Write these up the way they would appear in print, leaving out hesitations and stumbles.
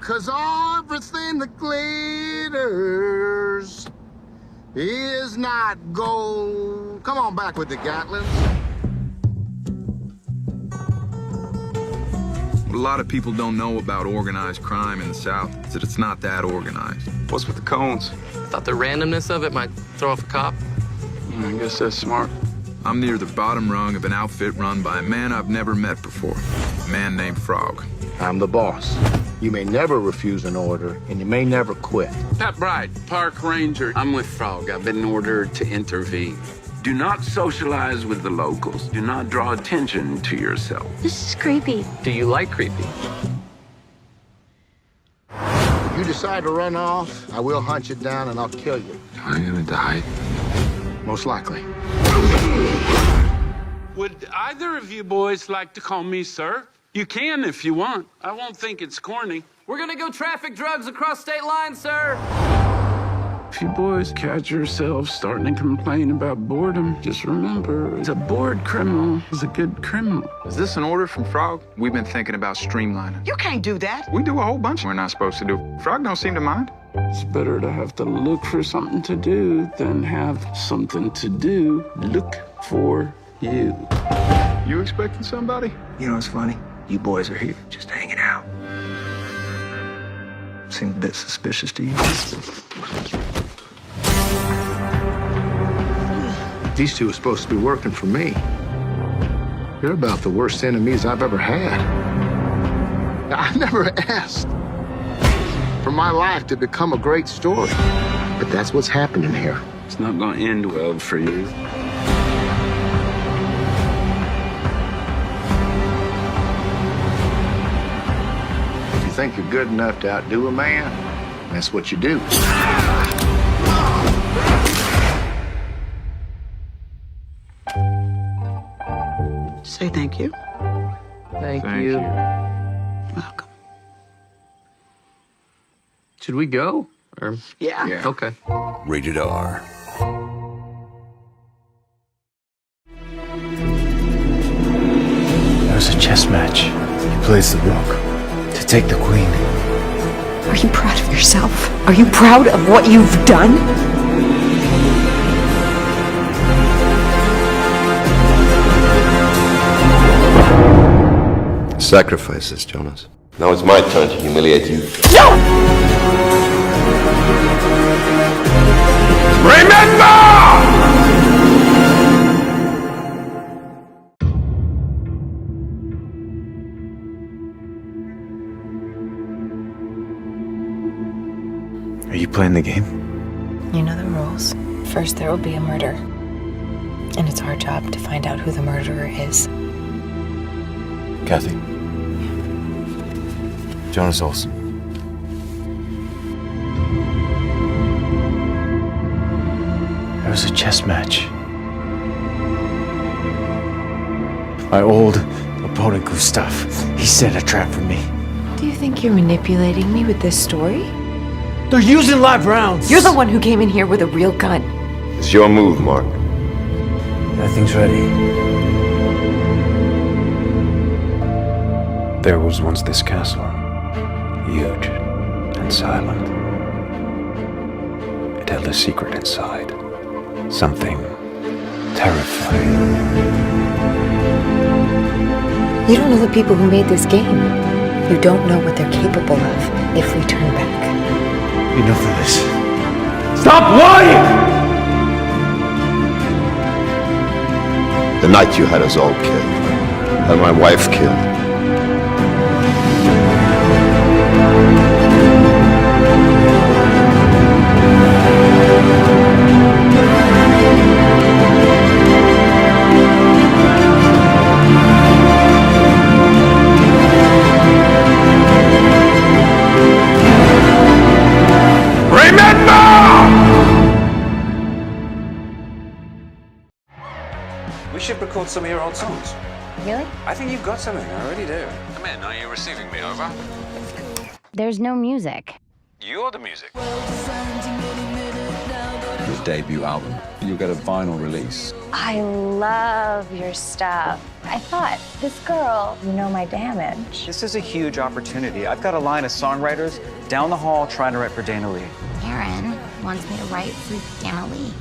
'cause everything that glitters is not gold. Come on back with the Gatlins. What a lot of people don't know about organized crime in the South is that it's not that organized. What's with the cones? Thought the randomness of it might throw off a cop. I guess that's smart. I'm near the bottom rung of an outfit run by a man I've never met before, a man named Frog. I'm the boss. You may never refuse an order, and you may never quit. Pat Bright, park ranger. I'm with Frog. I've been ordered to intervene. Do not socialize with the locals. Do not draw attention to yourself. This is creepy. Do you like creepy? If you decide to run off, I will hunt you down and I'll kill you. Am I gonna die? Most likely. Would either of you boys like to call me sir? You can if you want. I won't think it's corny. We're gonna go traffic drugs across state lines, sir. If you boys catch yourselves starting to complain about boredom, just remember, a bored criminal is a good criminal. Is this an order from Frog? We've been thinking about streamlining. You can't do that. We do a whole bunch we're not supposed to do. Frog don't seem to mind. It's better to have to look for something to do than have something to do look for you. You expecting somebody? You know what's funny? You boys are here just hanging out. Seem a bit suspicious to you? These two are supposed to be working for me. You're about the worst enemies I've ever had. I never asked for my life to become a great story, but that's what's happening here. It's not gonna end well for you. If you think you're good enough to outdo a man, that's what you do. Say thank you. Thank you. Welcome. Should we go? Or Yeah. okay. Rated R. There was a chess match. He plays the rook to take the queen. Are you proud of yourself? Are you proud of what you've done? Sacrifices, Jonas. Now it's my turn to humiliate you. Are you playing the game? You know the rules. First, there will be a murder. And it's our job to find out who the murderer is. Kathy. Jonas Olson. There was a chess match. My old opponent, Gustav, he set a trap for me. Do you think you're manipulating me with this story? They're using live rounds! You're the one who came in here with a real gun. It's your move, Mark. Everything's ready. There was once this castle, huge and silent. It held a secret inside, something terrifying. You don't know the people who made this game. You don't know what they're capable of if we turn back. Enough of this. Stop lying! The night you had us all killed, and my wife killed. We should record some of your old songs. Really? I think you've got something, I really do. Come in, are you receiving me over? There's no music. You're the music. your debut album. You'll get a vinyl release. I love your stuff. I thought, this girl, you know my damage. This is a huge opportunity. I've got a line of songwriters down the hall trying to write for Dana Lee. Aaron wants me to write for Dana Lee.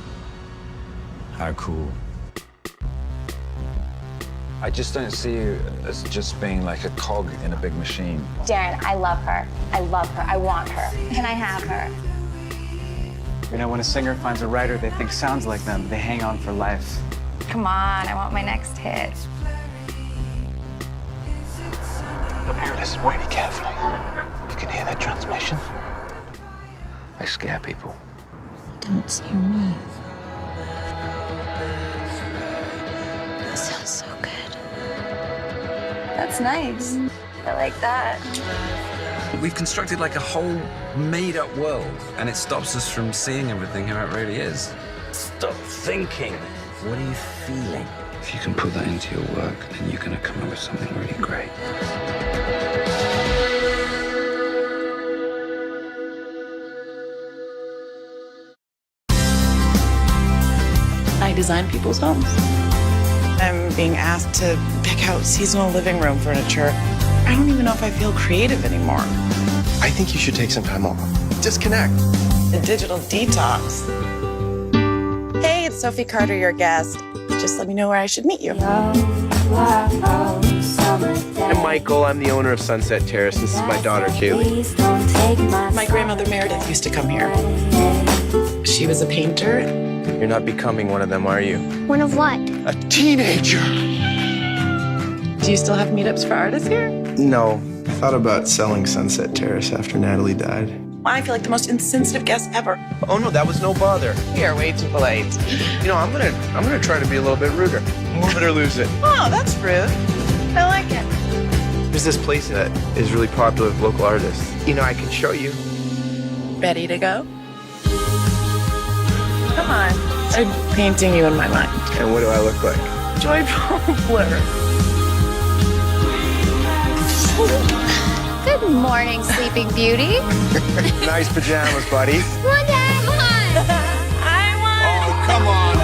How cool. I just don't see you as just being like a cog in a big machine. Darren, I love her. I love her. I want her. Can I have her? You know, when a singer finds a writer they think sounds like them, they hang on for life. Come on, I want my next hit. Look here, listen really carefully. You can hear that transmission? I scare people. Don't scare me. That sounds so good. That's nice. I like that. We've constructed like a whole made-up world, and it stops us from seeing everything how it really is. Stop thinking. What are you feeling? If you can put that into your work, then you're gonna come up with something really great. I design people's homes. I'm being asked to pick out seasonal living room furniture. I don't even know if I feel creative anymore. I think you should take some time off. Disconnect. A digital detox. Hey, it's Sophie Carter, your guest. Just let me know where I should meet you. I'm Michael. I'm the owner of Sunset Terrace. This is my daughter, Kaylee. My grandmother Meredith used to come here. She was a painter. You're not becoming one of them, are you? One of what? A teenager! Do you still have meetups for artists here? No. I thought about selling Sunset Terrace after Natalie died. I feel like the most insensitive guest ever. Oh no, that was no bother. You're way too polite. You know, I'm gonna try to be a little bit ruder. Move it or lose it. Oh, that's rude. I like it. There's this place that is really popular with local artists. You know, I can show you. Ready to go? Come on. I'm painting you in my mind. And what do I look like? Joyful blur. Good morning, Sleeping Beauty. Nice pajamas, buddy. One day, come on. Oh, come on.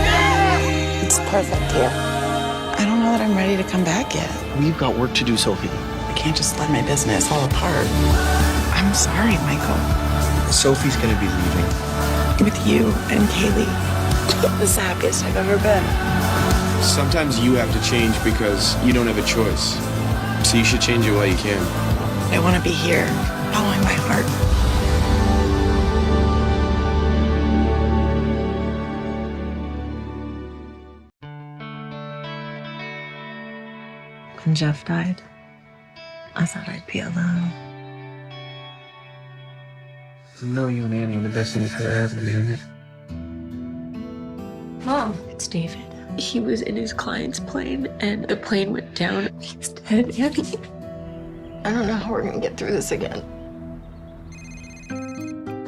It's perfect here. I don't know that I'm ready to come back yet. We've got work to do, Sophie. I can't just let my business fall apart. I'm sorry, Michael. Sophie's gonna be leaving. With you and Kaylee. The happiest I've ever been. Sometimes you have to change because you don't have a choice. So you should change it while you can. I want to be here, following my heart. When Jeff died, I thought I'd be alone. I know you and Annie are the best things that ever happened to me. Mom, it's David. He was in his client's plane, and the plane went down. He's dead, Annie. I don't know how we're gonna get through this again.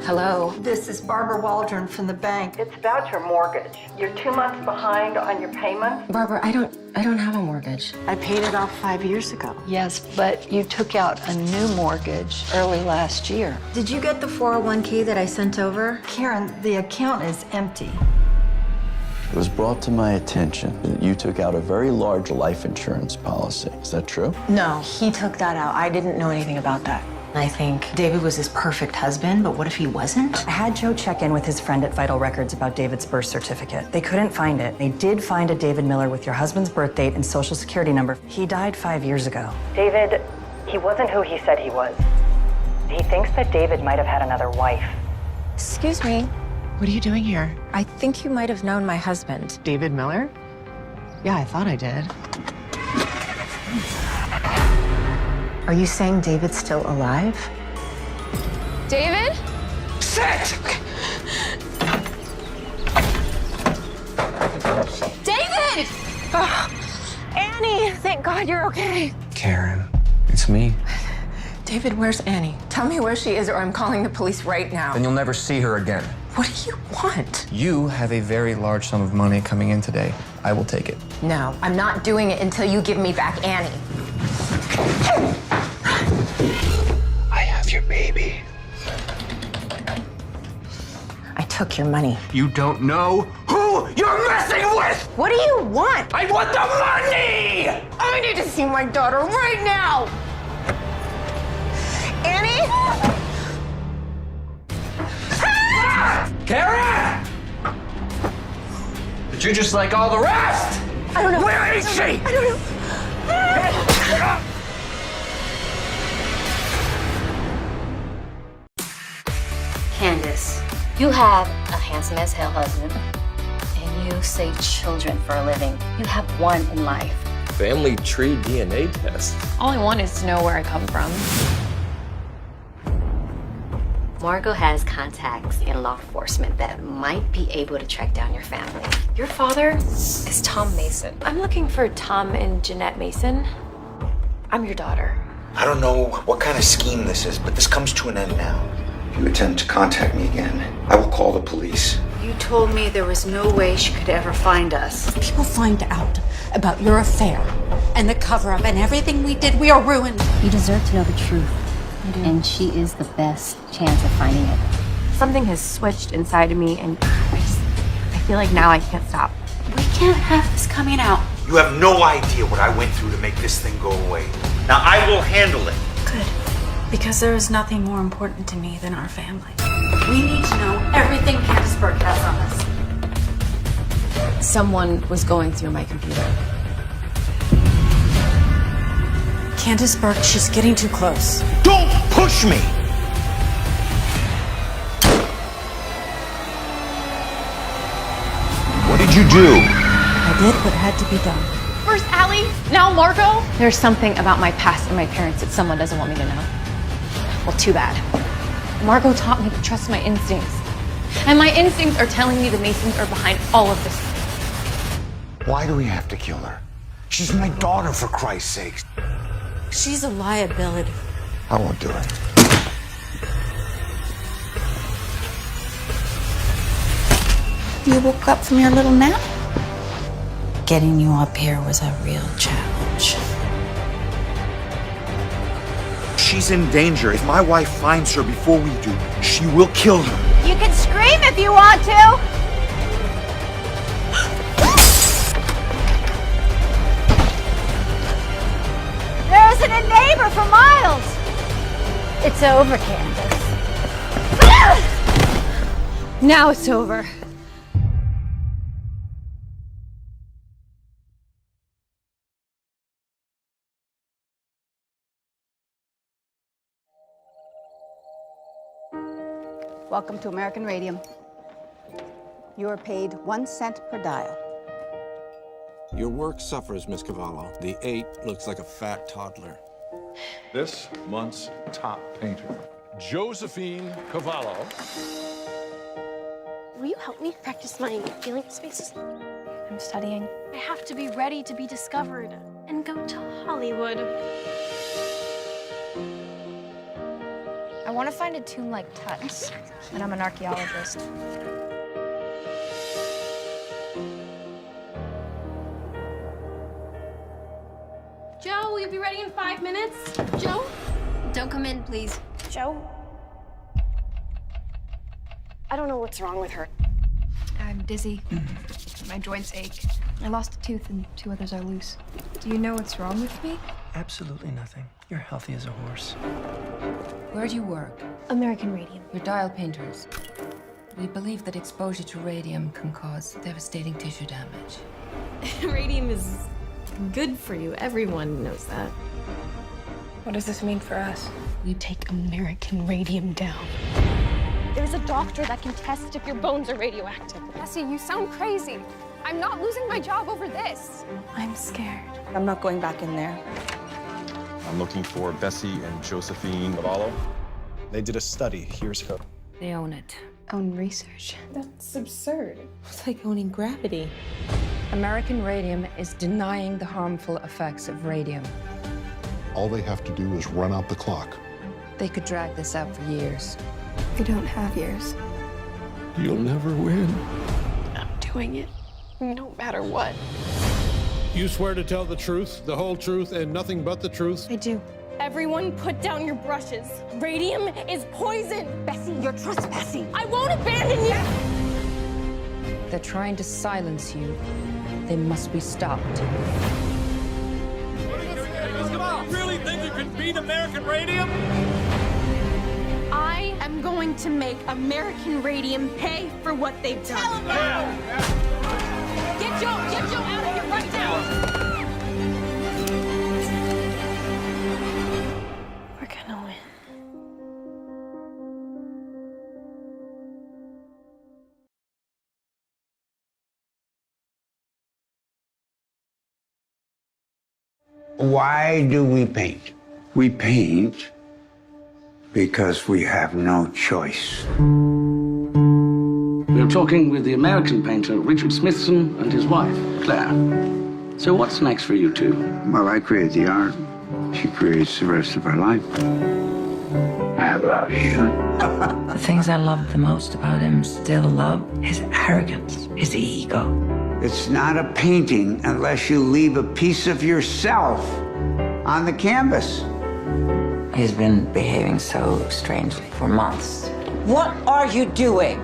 Hello. This is Barbara Waldron from the bank. It's about your mortgage. You're 2 months behind on your payment. Barbara, I don't have a mortgage. I paid it off 5 years ago. Yes, but you took out a new mortgage early last year. Did you get the 401k that I sent over? Karen, the account is empty. It was brought to my attention that you took out a very large life insurance policy. Is that true? No, he took that out. I didn't know anything about that. I think David was his perfect husband, but what if he wasn't? I had Joe check in with his friend at Vital Records about David's birth certificate. They couldn't find it. They did find a David Miller with your husband's birth date and social security number. He died 5 years ago. David, he wasn't who he said he was. He thinks that David might have had another wife. Excuse me. What are you doing here? I think you might have known my husband. David Miller? Yeah, I thought I did. Are you saying David's still alive? David? Sit! David! Oh, Annie, thank God you're okay. Karen, it's me. David, where's Annie? Tell me where she is or I'm calling the police right now. Then you'll never see her again. What do you want? You have a very large sum of money coming in today. I will take it. No, I'm not doing it until you give me back Annie. I have your baby. I took your money. You don't know who you're messing with! What do you want? I want the money! I need to see my daughter right now! Annie? Karen! But you're just like all the rest! I don't know. Where is she? I don't know. Candace, you have a handsome as hell husband, and you say children for a living. You have one in life. Family tree DNA test. All I want is to know where I come from. Margot has contacts in law enforcement that might be able to track down your family. Your father is Tom Mason. I'm looking for Tom and Jeanette Mason. I'm your daughter. I don't know what kind of scheme this is, but this comes to an end now. If you attempt to contact me again, I will call the police. You told me there was no way she could ever find us. If people find out about your affair and the cover-up and everything we did, we are ruined. You deserve to know the truth. And she is the best chance of finding it. Something has switched inside of me, and I feel like now I can't stop. We can't have this coming out. You have no idea what I went through to make this thing go away. Now I will handle it. Good. Because there is nothing more important to me than our family. We need to know everything Candace Burke has on us. Someone was going through my computer. Candace Burke, she's getting too close. Don't push me! What did you do? I did what had to be done. First Allie, now Margot. There's something about my past and my parents that someone doesn't want me to know. Well, too bad. Margot taught me to trust my instincts. And my instincts are telling me the Masons are behind all of this. Why do we have to kill her? She's my daughter, for Christ's sake. She's a liability. I won't do it. You woke up from your little nap? Getting you up here was a real challenge. She's in danger. If my wife finds her before we do, she will kill her. You can scream if you want to! There isn't a neighbor for miles! It's over, Candace. Now it's over. Welcome to American Radium. You are paid 1 cent per dial. Your work suffers, Miss Cavallo. The 8 looks like a fat toddler. This month's top painter, Josephine Cavallo. Will you help me practice my feeling spaces? I'm studying. I have to be ready to be discovered and go to Hollywood. I want to find a tomb like Tut's, and I'm an archaeologist. Joe, will you be ready in 5 minutes? Joe? Don't come in, please. Joe? I don't know what's wrong with her. I'm dizzy. My joints ache. I lost a tooth and 2 others are loose. Do you know what's wrong with me? Absolutely nothing. You're healthy as a horse. Where do you work? American Radium. We're dial painters. We believe that exposure to radium can cause devastating tissue damage. Radium is good for you. Everyone knows that. What does this mean for us? We take American Radium down. There's a doctor that can test if your bones are radioactive. Bessie, you sound crazy. I'm not losing my job over this. I'm scared. I'm not going back in there. I'm looking for Bessie and Josephine Cavallo. They did a study years ago. They own it. Own research? That's absurd. It's like owning gravity. American Radium is denying the harmful effects of radium. All they have to do is run out the clock. They could drag this out for years. We don't have years. You'll never win. I'm doing it, no matter what. You swear to tell the truth, the whole truth, and nothing but the truth? I do. Everyone put down your brushes. Radium is poison. Bessie, you're trespassing. I won't abandon you. They're trying to silence you. They must be stopped. Really think you can beat American Radium? I am going to make American Radium pay for what they've done. Get Joe out of here right now. We're gonna win. Why do we paint? We paint because we have no choice. We're talking with the American painter Richard Smithson and his wife, Claire. So what's next for you two? Well, I create the art. She creates the rest of her life. I love you. The things I love the most about him still love his arrogance, his ego. It's not a painting unless you leave a piece of yourself on the canvas. He's been behaving so strangely for months. What are you doing?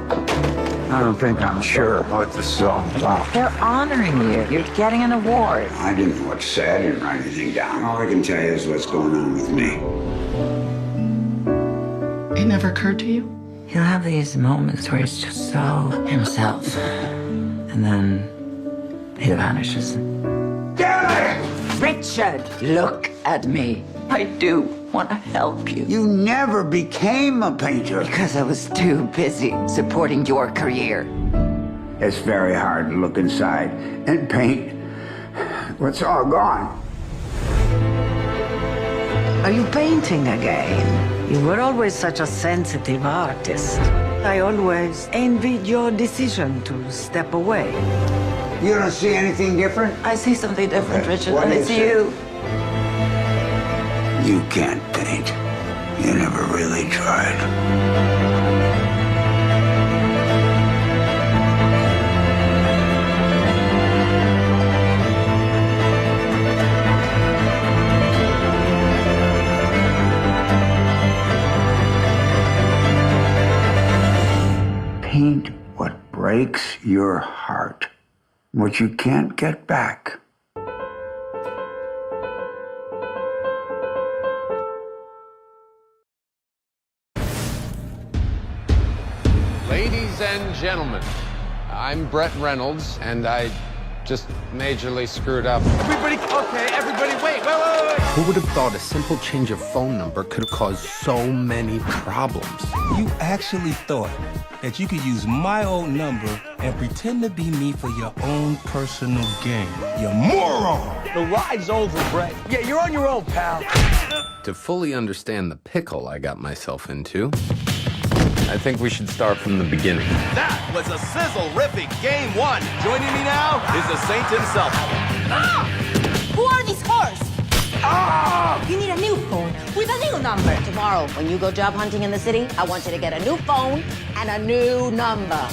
I don't think I'm sure what this is all about. They're honoring you. You're getting an award. I didn't know what to say. I didn't write anything down. All I can tell you is what's going on with me. It never occurred to you? He'll have these moments where he's just so himself. And then he vanishes. Damn it! Richard, look at me. I do want to help you. You never became a painter. Because I was too busy supporting your career. It's very hard to look inside and paint what's all gone. Are you painting again? You were always such a sensitive artist. I always envied your decision to step away. You don't see anything different? I see something different, Richard, What and is it's it? you. You can't paint. You never really tried. Paint what breaks your heart, what you can't get back. Ladies and gentlemen, I'm Brett Reynolds, and I just majorly screwed up. Everybody, okay, everybody, wait. Who would have thought a simple change of phone number could have caused so many problems? You actually thought that you could use my old number and pretend to be me for your own personal gain. You moron! The ride's over, Brett. Yeah, you're on your own, pal. To fully understand the pickle I got myself into, I think we should start from the beginning. That was a sizzle-rific game one. Joining me now is the Saint himself. Ah! Who are these whores? Ah! You need a new phone with a new number. Tomorrow, when you go job hunting in the city, I want you to get a new phone and a new number.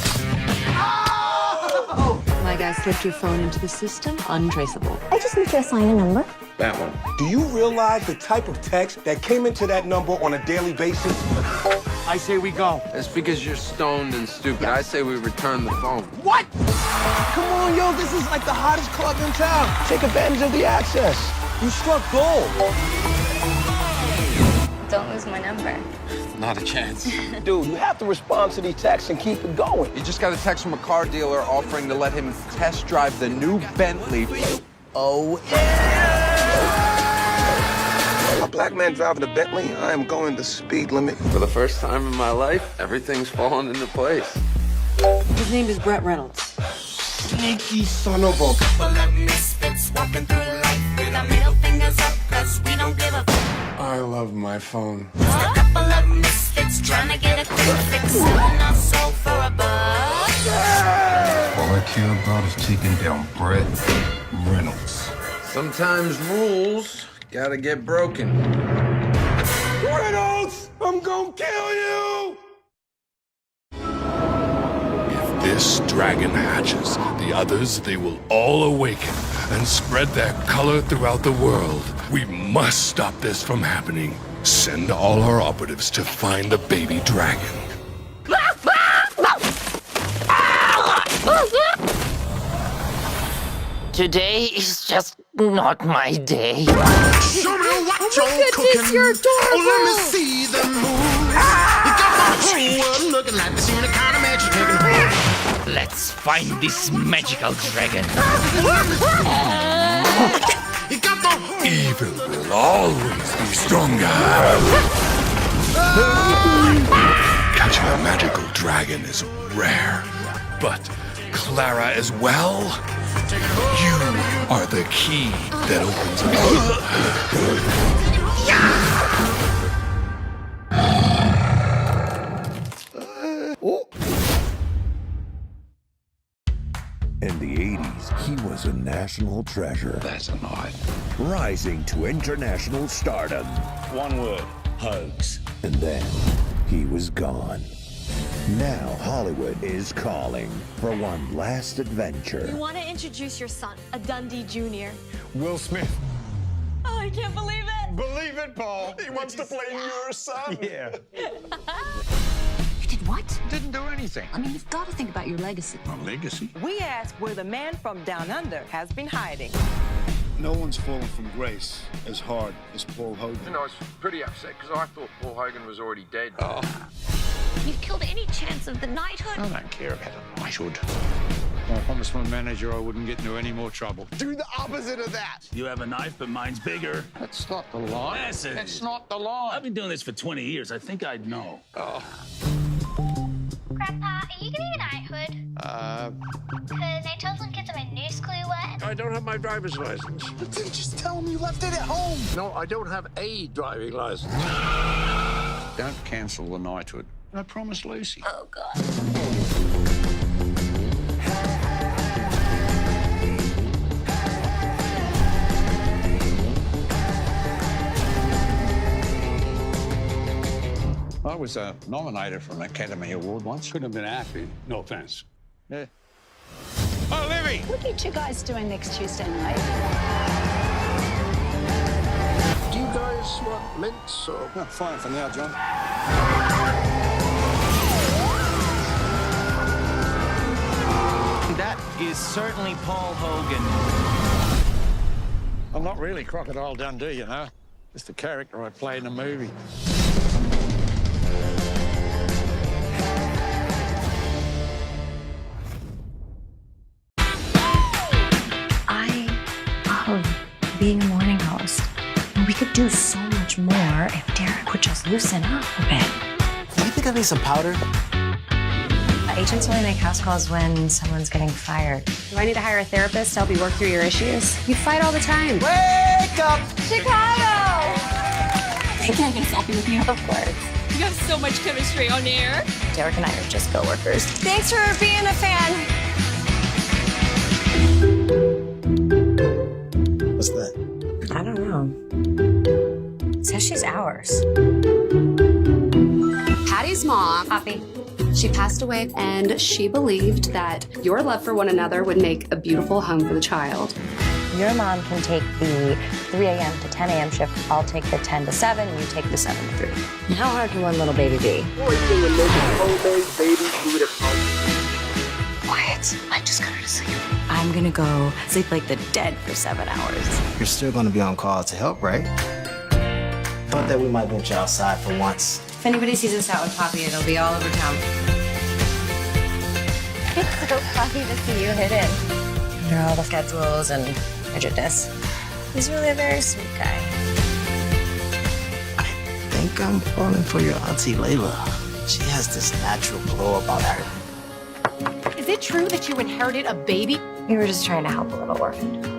Oh! My guy slipped your phone into the system, untraceable. I just need to assign a number. That one. Do you realize the type of text that came into that number on a daily basis? I say we go. That's because you're stoned and stupid. I say we return the phone. What? Come on, yo, this is like the hottest club in town. Take advantage of the access. You struck gold. Don't lose my number. Not a chance. Dude, you have to respond to these texts and keep it going. You just got a text from a car dealer offering to let him test drive the new Bentley. Oh, yeah! A black man driving a Bentley, I am going the speed limit. For the first time in my life, everything's fallen into place. His name is Brett Reynolds. Sneaky son of a... I love my phone. All I care about is taking down Brett Reynolds. Sometimes rules gotta get broken. Reynolds, I'm gonna kill you! If this dragon hatches, the others, they will all awaken and spread their color throughout the world. We must stop this from happening. Send all our operatives to find the baby dragon. Today is just not my day. Show me what you're cooking. you're Oh, let me see the move. You got my whole world looking like this any kind of magic taking. Let's find this magical dragon. You got the whole Evil will always be stronger. Catching a magical dragon is rare, but Clara as well. You are the key that opens In the 80s, he was a national treasure. That's an odd. Rising to international stardom. One word, hoax. And then he was gone. Now Hollywood is calling for one last adventure. You want to introduce your son, a Dundee Jr. Will Smith. Oh, I can't believe it. Believe it, Paul. He wants to play your son. Yeah. You did what? Didn't do anything. I mean, you've got to think about your legacy. My legacy? We ask where the man from down under has been hiding. No one's fallen from grace as hard as Paul Hogan. You know, I was pretty upset because I thought Paul Hogan was already dead. Oh. You've killed any chance of the knighthood? I don't care about a knighthood. I promised my manager I wouldn't get into any more trouble. Do the opposite of that. You have a knife, but mine's bigger. That's not the line. Yes, it's not the line. I've been doing this for 20 years. I think I'd know. Oh. Grandpa, are you getting a knighthood? Because I told some kids I'm a new school what? I don't have my driver's license. But then just tell him you left it at home. No, I don't have a driving license. Don't cancel the knighthood. I promised Lucy. Oh, God. I was nominated for an Academy Award once. Couldn't have been happy. No offense. Yeah. Oh, Livy! What are you two guys doing next Tuesday night? Do you guys want mints or... No, fine for now, John. That is certainly Paul Hogan. I'm not really Crocodile Dundee, you know. Just the character I play in a movie. I love being a morning host. We could do so much more if Derek would just loosen up a bit. Do you think I need some powder? Agents only make house calls when someone's getting fired. Do I need to hire a therapist to help you work through your issues? You fight all the time. Wake up! Chicago! Can I get a selfie with you? Of course. You have so much chemistry on air. Derek and I are just coworkers. Thanks for being a fan. What's that? I don't know. It says she's ours. Patty's mom, Poppy. she passed away, and she believed that your love for one another would make a beautiful home for the child. Your mom can take the 3 a.m. to 10 a.m. shift. I'll take the 10 to 7. You take the 7 to 3. And how hard can one little baby be? Quiet. I just got her to sleep. I'm gonna go sleep like the dead for 7 hours. You're still gonna be on call to help, right? Thought that we might venture outside for once. If anybody sees us out with Poppy, it'll be all over town. It's so funny to see you hidden. Under all the schedules and rigidness. He's really a very sweet guy. I think I'm falling for your auntie Layla. She has this natural glow about her. Is it true that you inherited a baby? We were just trying to help a little orphan girl.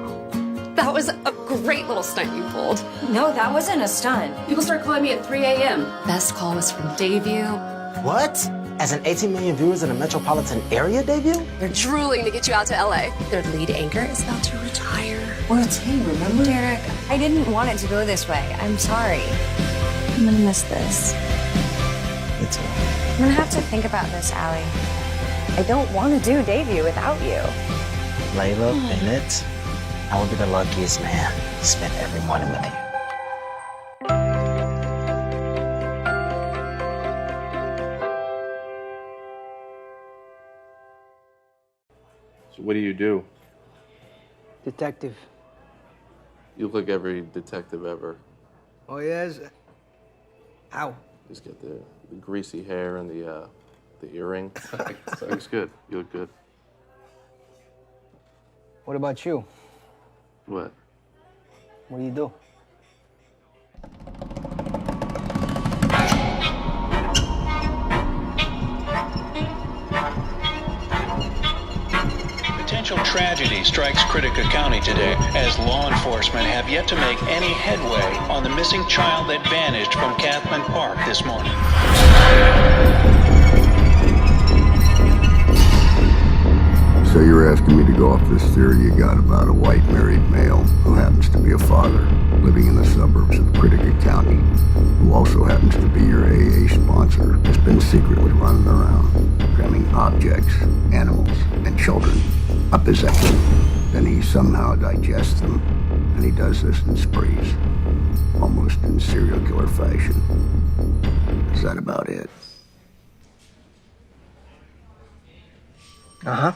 That was a great little stunt you pulled. No, that wasn't a stunt. People start calling me at 3 a.m. Best call was from Dayview. What? As an 18 million viewers in a metropolitan area debut? They're drooling to get you out to LA. Their lead anchor is about to retire. Well, it's him, remember? Derek, I didn't want it to go this way. I'm sorry. I'm gonna miss this. It's I'm gonna have to think about this, Allie. I don't want to do debut without you. Layla Bennett, I will be the luckiest man to spend every morning with you. So what do you do? Detective. You look like every detective ever. Oh, yes? How? Just get the greasy hair and the earring. Looks good. You look good. What about you? What? What do you do? Potential tragedy strikes Critica County today as law enforcement have yet to make any headway on the missing child that vanished from Cathman Park this morning. So you're asking me to go off this theory you got about a white married male who happens to be a father living in the suburbs of Critica County, who also happens to be your AA sponsor, has been secretly running around, cramming objects, animals, and children up his rectum. Then he somehow digests them, and he does this in sprees, almost in serial killer fashion. Is that about it? Uh-huh.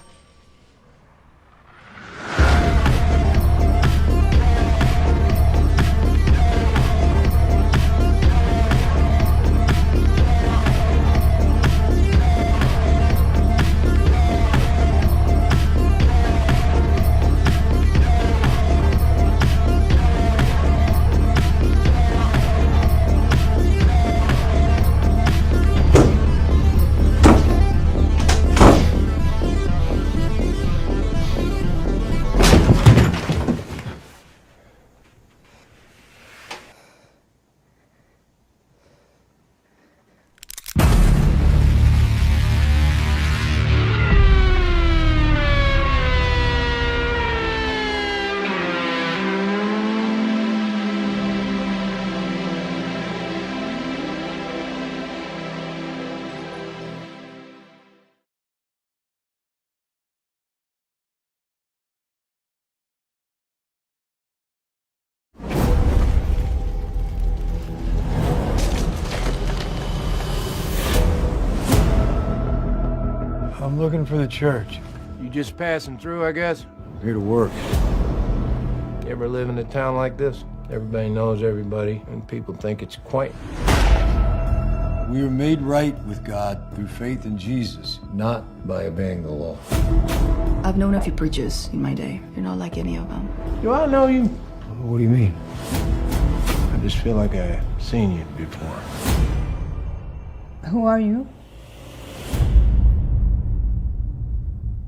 I'm looking for the church. You just passing through, I guess? Here to work. You ever live in a town like this? Everybody knows everybody, and people think it's quaint. We were made right with God through faith in Jesus, not by obeying the law. I've known a few preachers in my day. You're not like any of them. Do I know you? What do you mean? I just feel like I've seen you before. Who are you?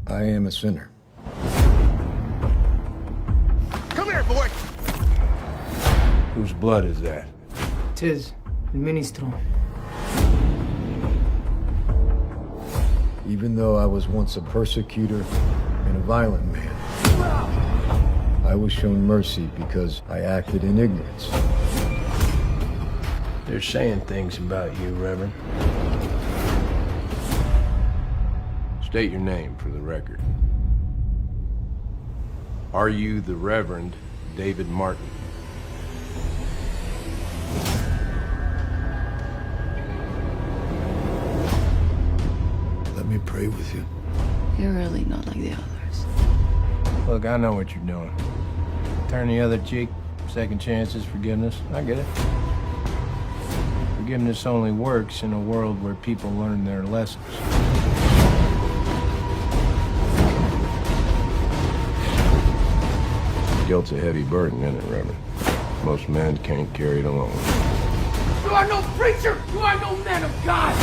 I am a sinner. Come here, boy! Whose blood is that? Tis el ministro. Even though I was once a persecutor and a violent man, I was shown mercy because I acted in ignorance. They're saying things about you, Reverend. State your name for the record. Are you the Reverend David Martin? Let me pray with you. You're really not like the others. Look, I know what you're doing. Turn the other cheek, second chances, forgiveness. I get it. Forgiveness only works in a world where people learn their lessons. Guilt's a heavy burden, isn't it, Reverend? Most men can't carry it alone. You are no preacher! You are no man of God!